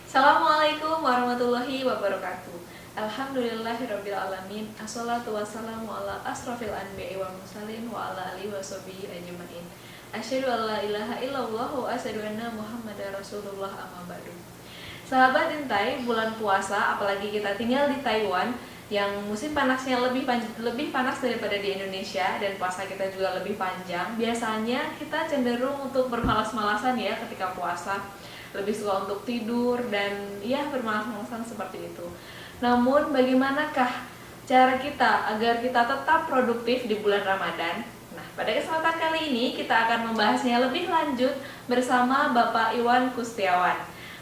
Assalamualaikum warahmatullahi wabarakatuh. Alhamdulillahirrabbilalamin. Assalatu wassalamu ala asrafil anbiya'i wal mursalin wa ala alihi washabihi ajmain. Asyhadu an la ilaha illallah wa asyhadu anna Muhammadar Rasulullah amma ba'du. Sahabat intai, bulan puasa apalagi kita tinggal di Taiwan yang musim panasnya lebih panas daripada di Indonesia dan puasa kita juga lebih panjang. Biasanya kita cenderung untuk bermalas-malasan ya ketika puasa, lebih suka untuk tidur dan ya bermalas-malasan seperti itu. Namun bagaimanakah cara kita agar kita tetap produktif di bulan Ramadan? Nah, pada kesempatan kali ini kita akan membahasnya lebih lanjut bersama Bapak Iwan Kustiawan.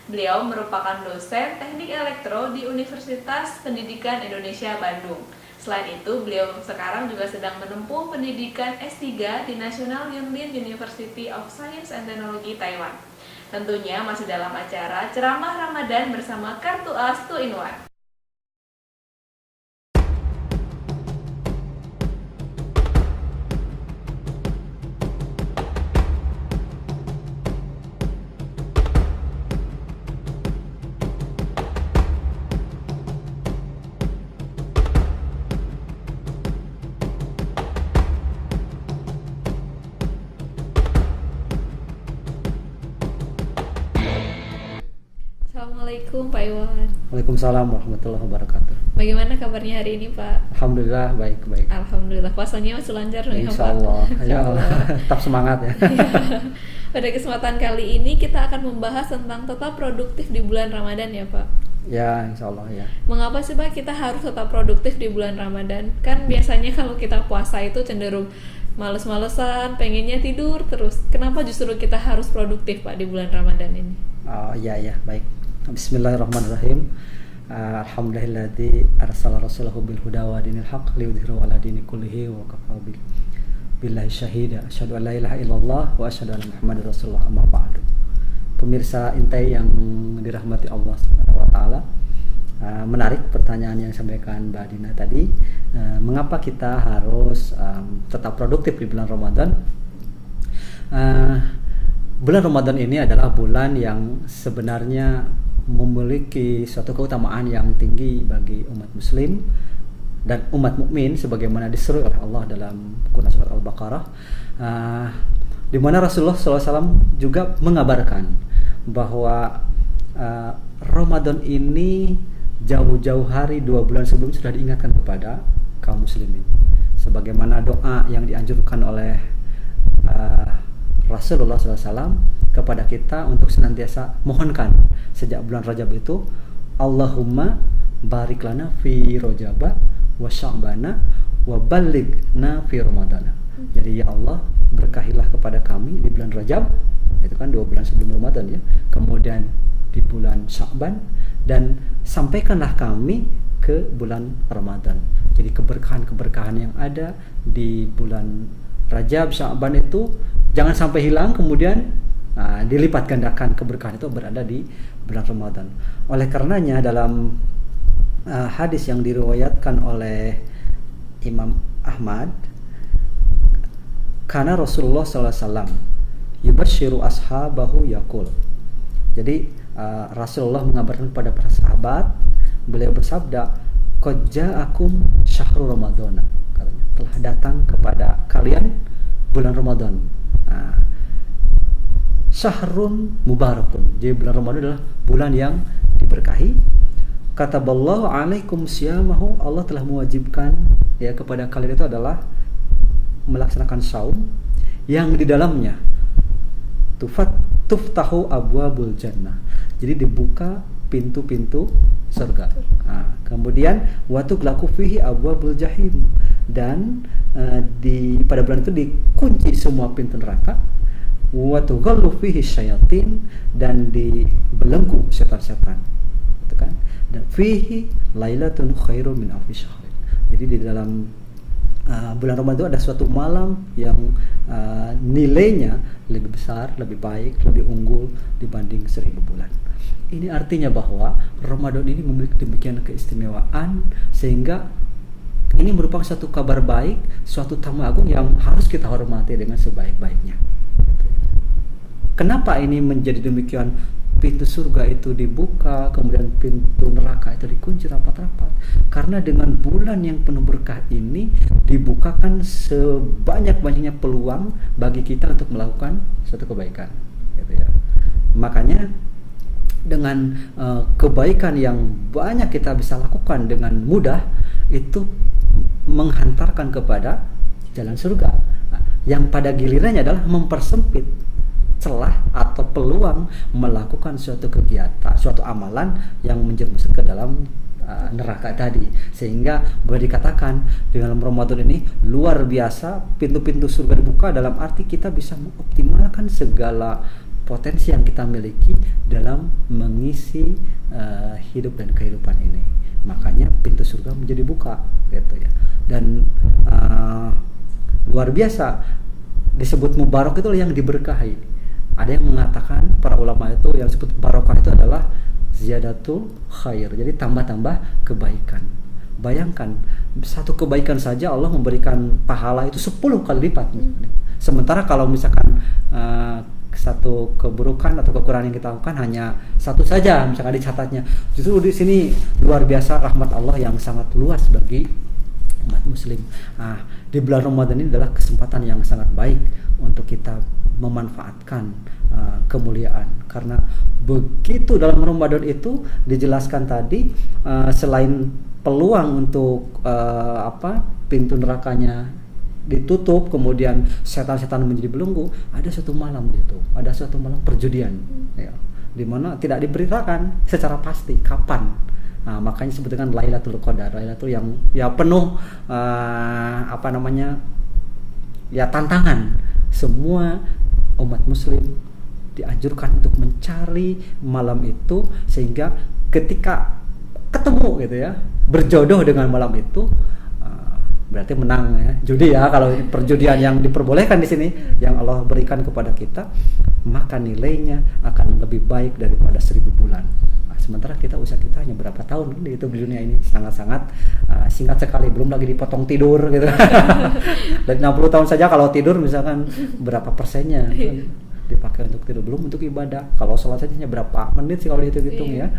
Beliau merupakan dosen teknik elektro di Universitas Pendidikan Indonesia Bandung. Selain itu, beliau sekarang juga sedang menempuh pendidikan S3 di National Yunlin University of Science and Technology Taiwan. Tentunya masih dalam acara Ceramah Ramadan bersama Kartu As 2-in-1. Assalamualaikum Pak Iwan. Waalaikumsalam warahmatullahi wabarakatuh. Bagaimana kabarnya hari ini Pak? Alhamdulillah baik-baik. Alhamdulillah, puasanya masih lancar nih Pak. Insyaallah. Ya Allah. Tetap semangat ya. Pada kesempatan kali ini kita akan membahas tentang tetap produktif di bulan Ramadan ya Pak. Ya, insyaallah ya. Mengapa sih Pak kita harus tetap produktif di bulan Ramadan? Kan biasanya kalau kita puasa itu cenderung males-malesan, pengennya tidur terus. Kenapa justru kita harus produktif Pak di bulan Ramadan ini? Oh iya ya, baik. Bismillahirrahmanirrahim. Alhamdulillahilladzi arsala rasulahu bil huda wa dinil haqq liyudhhirahu 'ala dini kullihi wa kafa billahi syahida. Asyhadu an la ilaha illallah wa asyhadu anna Muhammadar Rasulullah amma ba'du. Pemirsa intai yang dirahmati Allah Subhanahu wa taala. Menarik pertanyaan yang disampaikan Mbak Dina tadi. Mengapa kita harus tetap produktif di bulan Ramadan? Bulan Ramadan ini adalah bulan yang sebenarnya memiliki suatu keutamaan yang tinggi bagi umat muslim dan umat mukmin sebagaimana diseru oleh Allah dalam Quran surat Al-Baqarah, di mana Rasulullah SAW juga mengabarkan bahwa Ramadan ini jauh-jauh hari 2 bulan sebelum sudah diingatkan kepada kaum muslimin, sebagaimana doa yang dianjurkan oleh Rasulullah SAW kepada kita untuk senantiasa mohonkan sejak bulan Rajab itu, Allahumma barik lana fi Rajaba wa Sya'bana wa ballighna fi Ramadana. Jadi ya Allah, berkahilah kepada kami di bulan Rajab, itu kan 2 bulan sebelum Ramadan ya, kemudian di bulan Sya'ban, dan sampaikanlah kami ke bulan Ramadan. Jadi keberkahan-keberkahan yang ada di bulan Rajab, Sya'ban itu jangan sampai hilang, kemudian dilipat gandakan keberkahan itu berada di bulan Ramadan. Oleh karenanya dalam hadis yang diriwayatkan oleh Imam Ahmad, karena Rasulullah SAW yubashiru ashabahu yaqul. Jadi Rasulullah mengabarkan kepada para sahabat, beliau bersabda, qad ja'akum syahrul ramadhana, katanya, telah datang kepada kalian bulan Ramadan. Syahrun mubarakun. Jadi bulan Ramadan adalah bulan yang diberkahi. Kataballahu alaikum siyamahu, Allah telah mewajibkan ya kepada kalian itu adalah melaksanakan saum yang di dalamnya tuftahu abwabul jannah. Jadi dibuka pintu-pintu surga. Kemudian watughlaqu fihi abwabul jahim, dan pada bulan itu dikunci semua pintu neraka. Wa tughallu fihi syayatin, dan dibelenggu setan-setan, gitu kan. Dan fihi lailatun khairum min alfi syahrin. Jadi di dalam bulan Ramadan ada suatu malam yang nilainya lebih besar, lebih baik, lebih unggul dibanding 1000 bulan. Ini artinya bahwa Ramadan ini memiliki demikian keistimewaan, sehingga ini merupakan satu kabar baik, suatu tamu agung yang harus kita hormati dengan sebaik-baiknya. Kenapa ini menjadi demikian pintu surga itu dibuka, kemudian pintu neraka itu dikunci rapat-rapat. Karena dengan bulan yang penuh berkah ini dibukakan sebanyak-banyaknya peluang bagi kita untuk melakukan suatu kebaikan, gitu ya. Makanya dengan kebaikan yang banyak kita bisa lakukan dengan mudah, itu menghantarkan kepada jalan surga, yang pada gilirannya adalah mempersempit celah atau peluang melakukan suatu kegiatan, suatu amalan yang menjerumuskan ke dalam neraka tadi. Sehingga boleh dikatakan di dalam Ramadan ini luar biasa, pintu-pintu surga dibuka, dalam arti kita bisa mengoptimalkan segala potensi yang kita miliki dalam mengisi hidup dan kehidupan ini. Makanya pintu surga menjadi buka, gitu ya. Dan luar biasa, disebut mubarak itu yang diberkahi. Ada yang mengatakan, para ulama itu yang disebut barokah itu adalah ziyadatul khair, jadi tambah-tambah kebaikan. Bayangkan, satu kebaikan saja Allah memberikan pahala itu 10 kali lipat. Sementara kalau misalkan satu keburukan atau kekurangan yang kita lakukan hanya satu saja misalkan dicatatnya, justru di sini luar biasa rahmat Allah yang sangat luas bagi umat muslim. Di bulan Ramadan ini adalah kesempatan yang sangat baik untuk kita memanfaatkan kemuliaan, karena begitu dalam Ramadan itu dijelaskan tadi, selain peluang untuk pintu nerakanya ditutup, kemudian setan-setan menjadi belenggu, ada suatu malam gitu, ada suatu malam perjudian, ya, di mana tidak diberitakan secara pasti kapan. Makanya disebut dengan Lailatul Qadar, Lailatul yang ya penuh tantangan. Semua umat muslim dianjurkan untuk mencari malam itu, sehingga ketika ketemu gitu ya, berjodoh dengan malam itu, berarti menang ya, judi ya, kalau perjudian yang diperbolehkan di sini yang Allah berikan kepada kita, maka nilainya akan lebih baik daripada 1000 bulan. Sementara usaha kita hanya berapa tahun di dunia ini, sangat-sangat singkat sekali, belum lagi dipotong tidur gitu. Dari 60 tahun saja kalau tidur misalkan berapa persennya kan dipakai untuk tidur, belum untuk ibadah. Kalau sholat saja hanya berapa menit sih kalau dihitung ya.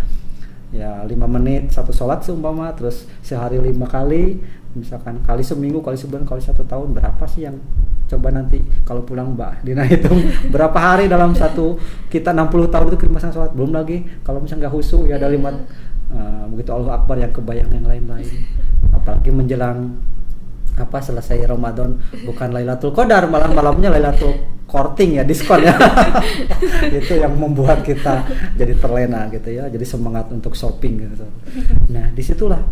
Ya 5 menit satu sholat seumpama, terus sehari 5 kali, misalkan kali seminggu, kali sebulan, kali 1 tahun, berapa sih yang coba nanti kalau pulang Mbak Dina hitung berapa hari dalam satu kita 60 tahun itu kita sholat, belum lagi kalau misalnya nggak khusyuk ya ada 5 begitu Allah Akbar yang kebayang yang lain-lain, apalagi menjelang selesai Ramadan, bukan Lailatul Qadar, malah malamnya Lailatul Korting ya, diskon ya. Itu yang membuat kita jadi terlena gitu ya, jadi semangat untuk shopping gitu. Nah disitulah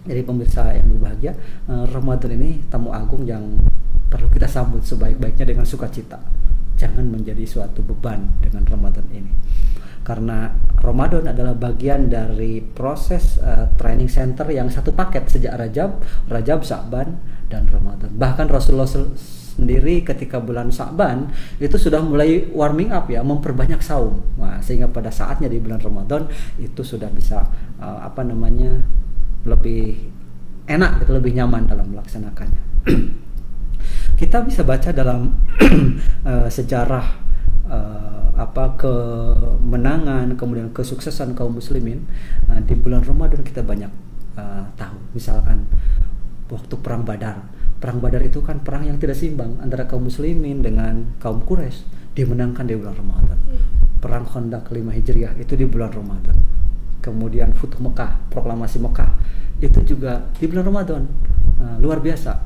jadi pemirsa yang berbahagia, Ramadan ini tamu agung yang perlu kita sambut sebaik-baiknya dengan sukacita. Jangan menjadi suatu beban dengan Ramadan ini, karena Ramadan adalah bagian dari proses training center yang satu paket sejak Rajab, Sya'ban, dan Ramadan. Bahkan Rasulullah sendiri ketika bulan Sya'ban itu sudah mulai warming up ya, memperbanyak saum. Sehingga pada saatnya di bulan Ramadan itu sudah bisa lebih enak gitu, lebih nyaman dalam melaksanakannya. Kita bisa baca dalam sejarah kemenangan kemudian kesuksesan kaum muslimin di bulan Ramadan, kita banyak tahu. Misalkan waktu perang Badar itu kan perang yang tidak seimbang antara kaum muslimin dengan kaum Quraisy, dimenangkan di bulan Ramadan. Perang Khandaq 5 Hijriah itu di bulan Ramadan. Kemudian Futuh Mekah, proklamasi Mekah itu juga di bulan Ramadan. Luar biasa.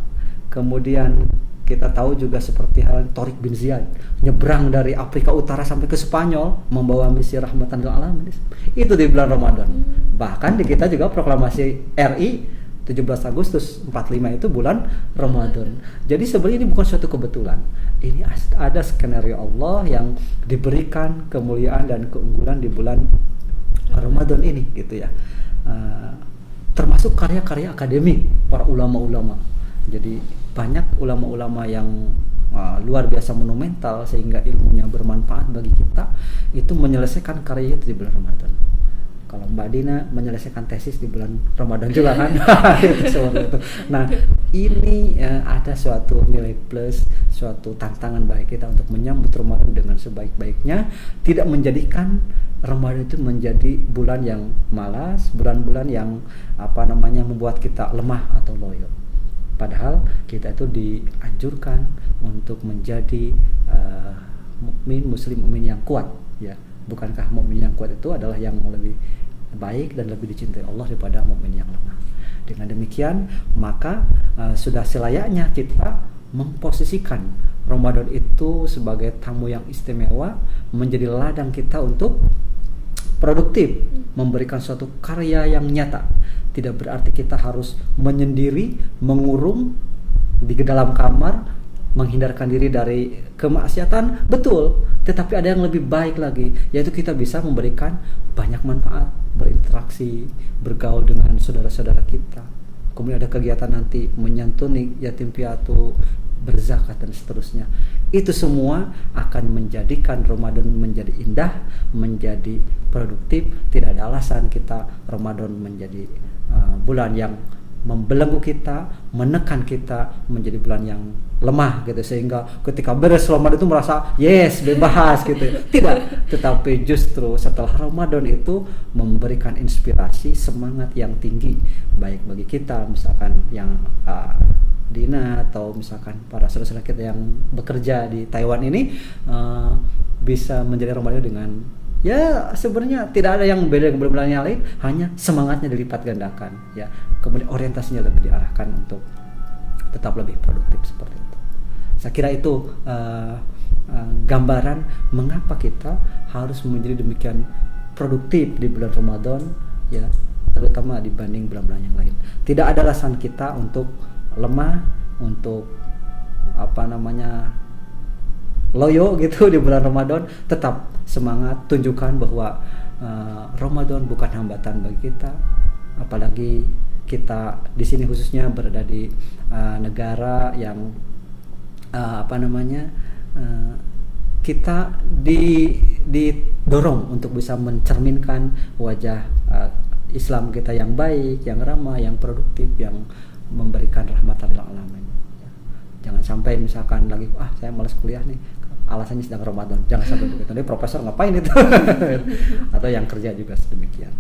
Kemudian kita tahu juga seperti hal Tariq bin Ziyad nyebrang dari Afrika Utara sampai ke Spanyol membawa misi rahmatan lil alamin, itu di bulan Ramadan. Bahkan di kita juga proklamasi RI 17 Agustus 45 itu bulan Ramadan. Jadi sebenarnya ini bukan suatu kebetulan. Ini ada skenario Allah yang diberikan kemuliaan dan keunggulan di bulan Ramadan ini gitu ya. Termasuk karya-karya akademik para ulama-ulama. Jadi banyak ulama-ulama yang luar biasa monumental sehingga ilmunya bermanfaat bagi kita, itu menyelesaikan karya itu di bulan Ramadan. Kalau Mbak Dina menyelesaikan tesis di bulan Ramadan juga kan. Itu. Nah, ini ada suatu nilai plus, suatu tantangan bagi kita untuk menyambut Ramadan dengan sebaik-baiknya, tidak menjadikan Ramadan itu menjadi bulan yang malas, bulan-bulan yang membuat kita lemah atau loyo. Padahal kita itu dianjurkan untuk menjadi muslim mukmin yang kuat, ya. Bukankah mukmin yang kuat itu adalah yang lebih baik dan lebih dicintai Allah daripada mukmin yang lemah? Dengan demikian, maka sudah selayaknya kita memposisikan Ramadan itu sebagai tamu yang istimewa, menjadi ladang kita untuk produktif, memberikan suatu karya yang nyata. Tidak berarti kita harus menyendiri, mengurung di dalam kamar, menghindarkan diri dari kemaksiatan, betul. Tetapi ada yang lebih baik lagi, yaitu kita bisa memberikan banyak manfaat, berinteraksi, bergaul dengan saudara-saudara kita. Kemudian ada kegiatan nanti menyantuni yatim piatu, berzakat dan seterusnya. Itu semua akan menjadikan Ramadan menjadi indah, menjadi produktif. Tidak ada alasan kita Ramadan menjadi bulan yang membelenggu kita, menekan kita, menjadi bulan yang lemah gitu, sehingga ketika beres Ramadan itu merasa yes, bebas gitu. Tidak, tetapi justru setelah Ramadan itu memberikan inspirasi, semangat yang tinggi, baik bagi kita misalkan yang Dina atau misalkan para saudara-saudara kita yang bekerja di Taiwan ini, bisa menjadi Ramadan dengan, ya sebenarnya tidak ada yang beda dengan bulan-bulan yang lain, hanya semangatnya dilipat gandakan, ya. Kemudian orientasinya lebih diarahkan untuk tetap lebih produktif seperti itu. Saya kira itu gambaran mengapa kita harus menjadi demikian produktif di bulan Ramadan, ya, terutama dibanding bulan-bulan yang lain. Tidak ada alasan kita untuk lemah, untuk loyo gitu di bulan Ramadan. Tetap semangat, tunjukkan bahwa Ramadan bukan hambatan bagi kita, apalagi kita di sini khususnya berada di negara yang kita didorong untuk bisa mencerminkan wajah Islam kita yang baik, yang ramah, yang produktif, yang memberikan rahmatan lil alamin. Jangan sampai misalkan lagi saya malas kuliah nih, alasannya sedang Ramadan. Jangan sampai begitu. Ini profesor ngapain itu? Atau yang kerja juga sedemikian.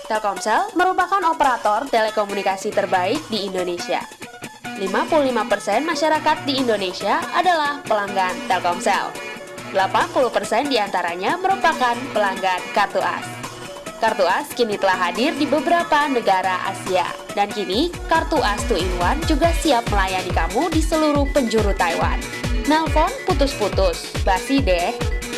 Telkomsel merupakan operator telekomunikasi terbaik di Indonesia. 55% masyarakat di Indonesia adalah pelanggan Telkomsel. 80% diantaranya merupakan pelanggan Kartu As. Kartu As kini telah hadir di beberapa negara Asia. Dan kini, Kartu As 2-in-1 juga siap melayani kamu di seluruh penjuru Taiwan. Nelpon putus-putus, basi deh.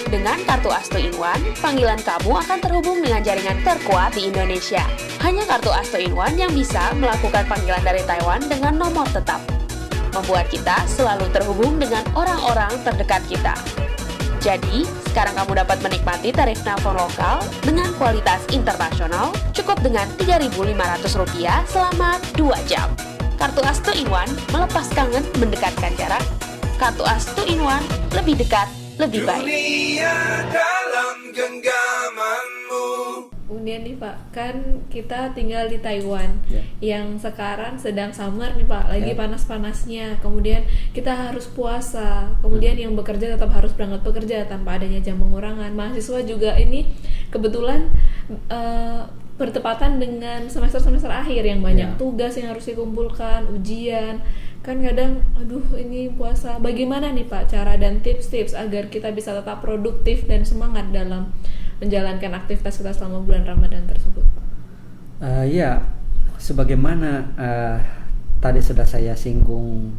Dengan Kartu As 2-in-1, panggilan kamu akan terhubung dengan jaringan terkuat di Indonesia. Hanya Kartu As 2-in-1 yang bisa melakukan panggilan dari Taiwan dengan nomor tetap. Membuat kita selalu terhubung dengan orang-orang terdekat kita. Jadi, sekarang kamu dapat menikmati tarif nelpon lokal dengan kualitas internasional cukup dengan Rp3.500 selama 2 jam. Kartu As 2-in-1 melepas kangen, mendekatkan jarak. Kartu As 2-in-1 lebih dekat, lebih baik. Dunia dalam genggamanmu. Kemudian nih Pak, kan kita tinggal di Taiwan, yang sekarang sedang summer nih Pak, lagi panas-panasnya. Kemudian kita harus puasa. Kemudian yang bekerja tetap harus berangkat bekerja tanpa adanya jam pengurangan. Mahasiswa juga ini kebetulan bertepatan dengan semester-semester akhir yang banyak tugas yang harus dikumpulkan, ujian. Kan kadang ini puasa. Bagaimana nih Pak cara dan tips-tips agar kita bisa tetap produktif dan semangat dalam menjalankan aktivitas kita selama bulan Ramadan tersebut? Sebagaimana tadi sudah saya singgung,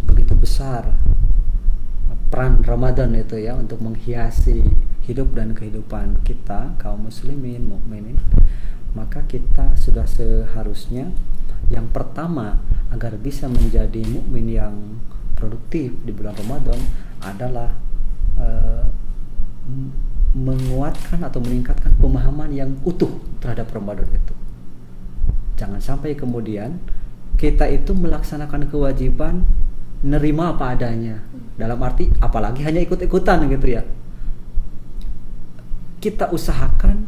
begitu besar peran Ramadan itu ya untuk menghiasi hidup dan kehidupan kita kaum muslimin, mukminin. Maka kita sudah seharusnya yang pertama agar bisa menjadi mukmin yang produktif di bulan Ramadan adalah menguatkan atau meningkatkan pemahaman yang utuh terhadap Ramadan itu. Jangan sampai kemudian kita itu melaksanakan kewajiban nerima apa adanya. Dalam arti apalagi hanya ikut-ikutan gitu ya. Kita usahakan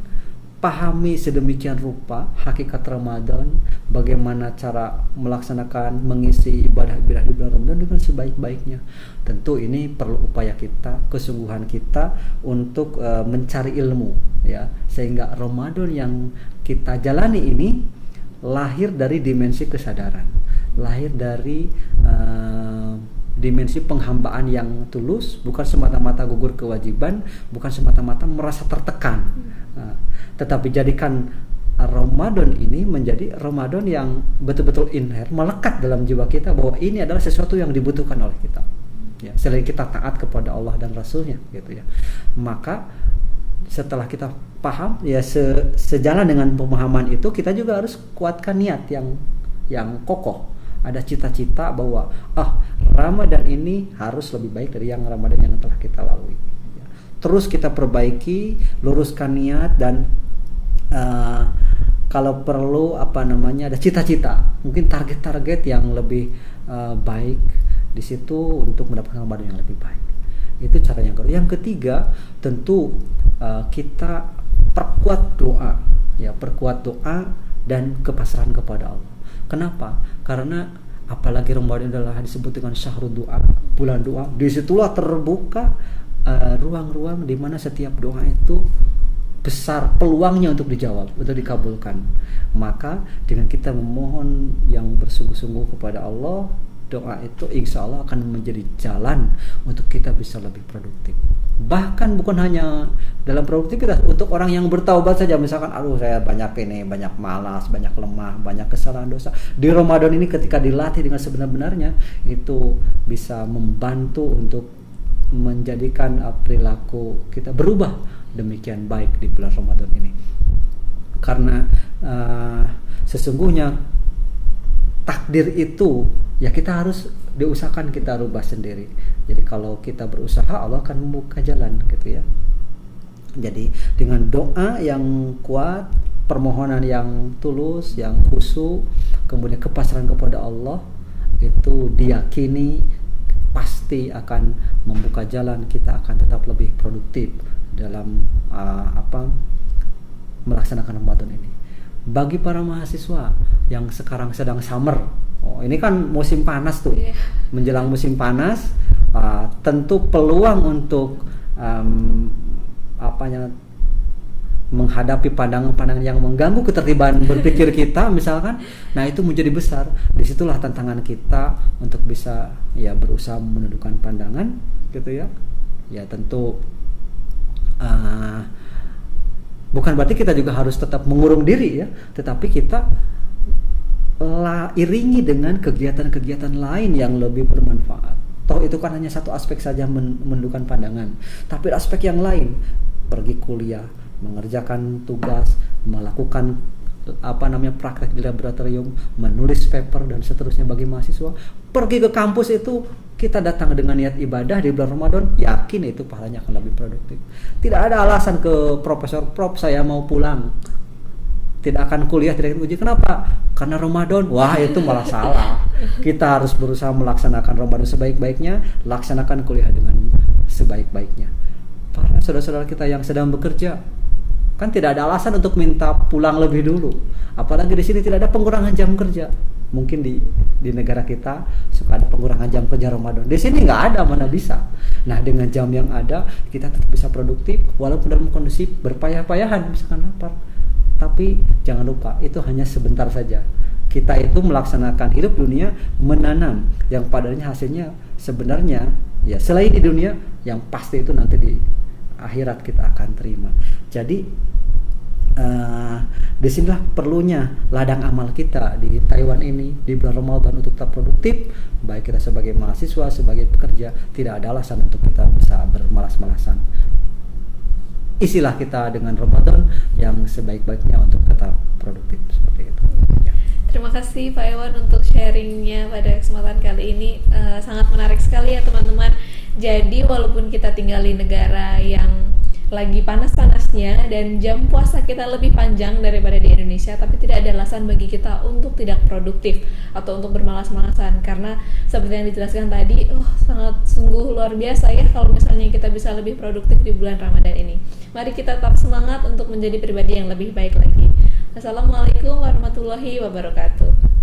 pahami sedemikian rupa hakikat Ramadan, bagaimana cara melaksanakan mengisi ibadah-ibadah di bulan Ramadan dengan sebaik-baiknya. Tentu ini perlu upaya kita, kesungguhan kita untuk mencari ilmu, ya, sehingga Ramadan yang kita jalani ini lahir dari dimensi kesadaran, lahir dari dimensi penghambaan yang tulus, bukan semata-mata gugur kewajiban, bukan semata-mata merasa tertekan. Tetapi jadikan Ramadan ini menjadi Ramadan yang betul-betul inher, melekat dalam jiwa kita bahwa ini adalah sesuatu yang dibutuhkan oleh kita. Ya, selain kita taat kepada Allah dan Rasulnya, gitu ya. Maka setelah kita paham, ya sejalan dengan pemahaman itu, kita juga harus kuatkan niat yang kokoh. Ada cita-cita bahwa Ramadan ini harus lebih baik dari yang Ramadan yang telah kita lalui. Ya. Terus kita perbaiki, luruskan niat, dan kalau perlu ada cita-cita, mungkin target-target yang lebih baik di situ untuk mendapatkan Ramadan yang lebih baik. Itu cara yang kedua. Yang ketiga, tentu kita perkuat doa, ya, perkuat doa dan kepasrahan kepada Allah. Kenapa? Karena apalagi Ramadan adalah disebut dengan syahrul doa, bulan doa. Disitulah terbuka ruang-ruang di mana setiap doa itu besar peluangnya untuk dijawab, untuk dikabulkan. Maka dengan kita memohon yang bersungguh-sungguh kepada Allah, doa itu insya Allah akan menjadi jalan untuk kita bisa lebih produktif. Bahkan bukan hanya dalam produktivitas, untuk orang yang bertaubat saja, misalkan saya banyak malas, banyak lemah, banyak kesalahan dosa, di Ramadan ini ketika dilatih dengan sebenar-benarnya, itu bisa membantu untuk menjadikan perilaku kita berubah demikian baik di bulan Ramadan ini. Karena sesungguhnya takdir itu, ya, kita harus diusahakan kita rubah sendiri. Jadi kalau kita berusaha, Allah akan membuka jalan, gitu ya. Jadi dengan doa yang kuat, permohonan yang tulus, yang khusyuk, kemudian kepasrahan kepada Allah, itu diyakini pasti akan membuka jalan, kita akan tetap lebih produktif dalam melaksanakan Ramadan ini. Bagi para mahasiswa yang sekarang sedang summer, ini kan musim panas tuh, menjelang musim panas, tentu peluang untuk menghadapi pandangan-pandangan yang mengganggu ketertiban berpikir kita, misalkan, nah itu menjadi besar. Disitulah tantangan kita untuk bisa, ya, berusaha menundukkan pandangan, gitu ya. Ya tentu bukan berarti kita juga harus tetap mengurung diri, ya, tetapi kita iringi dengan kegiatan-kegiatan lain yang lebih bermanfaat. Toh itu kan hanya satu aspek saja menundukkan pandangan, tapi aspek yang lain, pergi kuliah, mengerjakan tugas, melakukan praktek di laboratorium, menulis paper dan seterusnya bagi mahasiswa. Pergi ke kampus itu kita datang dengan niat ibadah di bulan Ramadan, yakin itu pahalanya akan lebih produktif. Tidak ada alasan ke profesor, "Prof, saya mau pulang, tidak akan kuliah, tidak akan uji." Kenapa? Karena Ramadan. Wah, itu malah salah. Kita harus berusaha melaksanakan Ramadan sebaik-baiknya, laksanakan kuliah dengan sebaik-baiknya. Para saudara-saudara kita yang sedang bekerja, kan tidak ada alasan untuk minta pulang lebih dulu. Apalagi di sini tidak ada pengurangan jam kerja. Mungkin di negara kita suka ada pengurangan jam kerja Ramadan. Di sini nggak ada, mana bisa. Nah, dengan jam yang ada, kita tetap bisa produktif walaupun dalam kondisi berpayah-payahan, misalkan lapar. Tapi jangan lupa, itu hanya sebentar saja. Kita itu melaksanakan hidup dunia, menanam yang padanya hasilnya sebenarnya, ya, selain di dunia, yang pasti itu nanti di akhirat kita akan terima. Jadi disinilah perlunya ladang amal kita di Taiwan ini di bulan Ramadan untuk tetap produktif. Baik kita sebagai mahasiswa, sebagai pekerja, tidak ada alasan untuk kita bisa bermalas-malasan. Isilah kita dengan Ramadan yang sebaik-baiknya untuk tetap produktif, seperti itu. Ya. Terima kasih Pak Iwan untuk sharingnya pada kesempatan kali ini. Sangat menarik sekali ya teman-teman. Jadi walaupun kita tinggal di negara yang lagi panas-panasnya dan jam puasa kita lebih panjang daripada di Indonesia, tapi tidak ada alasan bagi kita untuk tidak produktif atau untuk bermalas-malasan, karena seperti yang dijelaskan tadi, sangat sungguh luar biasa ya kalau misalnya kita bisa lebih produktif di bulan Ramadan ini. Mari kita tetap semangat untuk menjadi pribadi yang lebih baik lagi. Assalamualaikum warahmatullahi wabarakatuh.